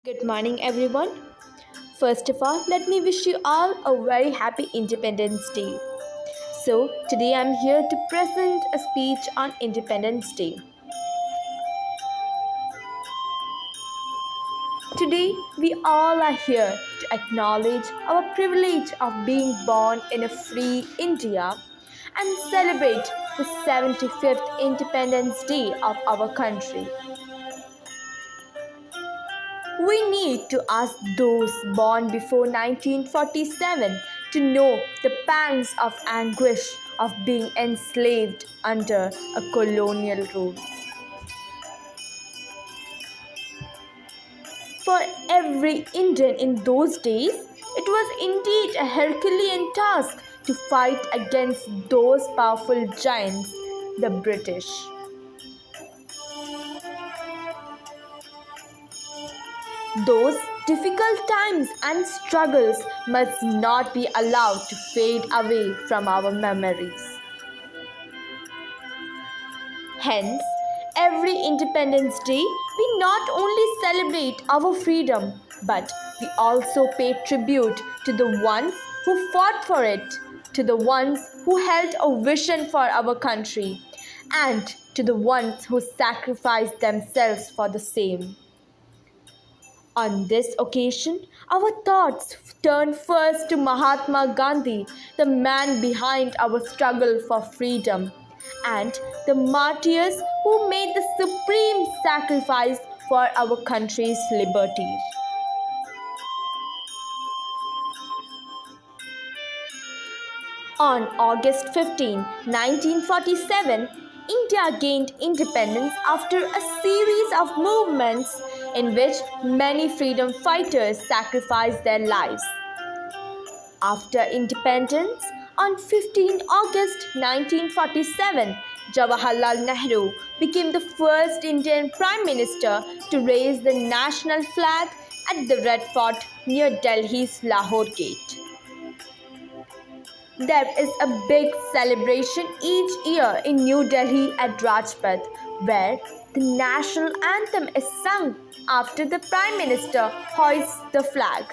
Good morning, everyone. First of all, let me wish you all a very happy Independence Day. So, today I'm here to present a speech on Independence Day. Today, we all are here to acknowledge our privilege of being born in a free India and celebrate the 75th Independence Day of our country. We need to ask those born before 1947 to know the pangs of anguish of being enslaved under a colonial rule. For every Indian in those days, it was indeed a Herculean task to fight against those powerful giants, the British. Those difficult times and struggles must not be allowed to fade away from our memories. Hence, every Independence Day, we not only celebrate our freedom, but we also pay tribute to the ones who fought for it, to the ones who held a vision for our country, and to the ones who sacrificed themselves for the same. On this occasion, our thoughts turn first to Mahatma Gandhi, the man behind our struggle for freedom, and the martyrs who made the supreme sacrifice for our country's liberty. On August 15, 1947, India gained independence after a series of movements in which many freedom fighters sacrificed their lives. After independence, on 15 August 1947, Jawaharlal Nehru became the first Indian Prime Minister to raise the national flag at the Red Fort near Delhi's Lahore Gate. There is a big celebration each year in New Delhi at Rajpath, where the national anthem is sung after the Prime Minister hoists the flag.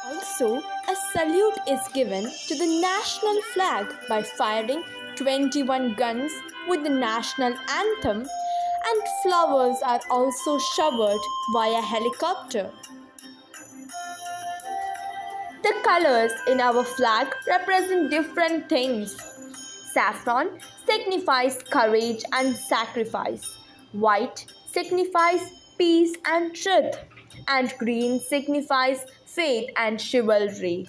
Also, a salute is given to the national flag by firing 21 guns with the national anthem, and flowers are also showered via helicopter. The colors in our flag represent different things. Saffron signifies courage and sacrifice. White signifies peace and truth. And green signifies faith and chivalry.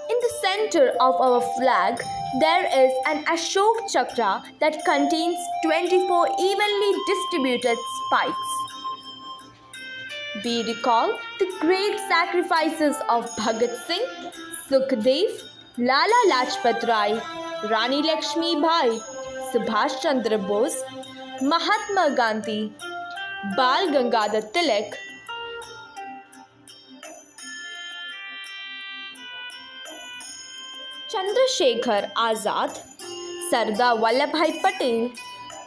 In the center of our flag, there is an Ashok Chakra that contains 24 evenly distributed spikes. We recall the great sacrifices of Bhagat Singh, Sukhdev, Lala Lajpat Rai, Rani Lakshmi Bai, Subhash Chandra Bose, Mahatma Gandhi, Bal Gangadhar Tilak, Chandrasekhar Azad, Sardar Vallabhbhai Patel,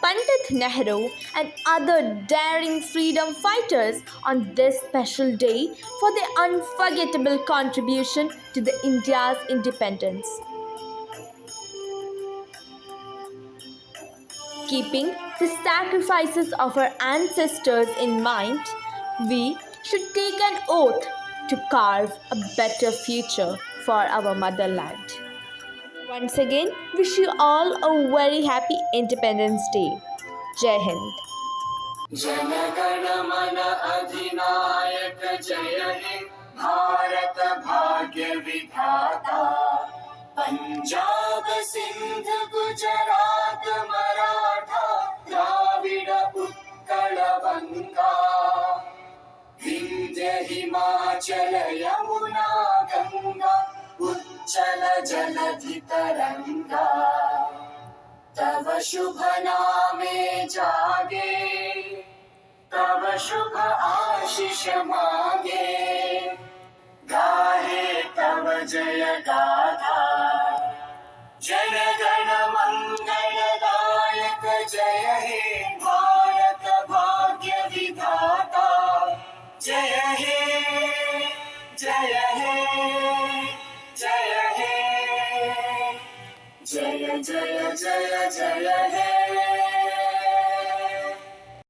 Pandit Nehru and other daring freedom fighters on this special day for their unforgettable contribution to the India's independence. Keeping the sacrifices of our ancestors in mind, we should take an oath to carve a better future for our motherland. Once again, wish you all a very happy Independence Day. Jai Hind. Jana Gana मन अधिनायक जय हे भारत भाग्य विधाता पंजाब सिंध गुजरात मराठा द्राविड उत्कल बंगा विंध्य हिमाचल यमुना गंगा उच्चल जलधि तरंगा तव शुभ नामे जागे तव शुभ आशीष मांगे गाहे तव जय गाथा जन गण मंगलदायक जय जय जय जय हे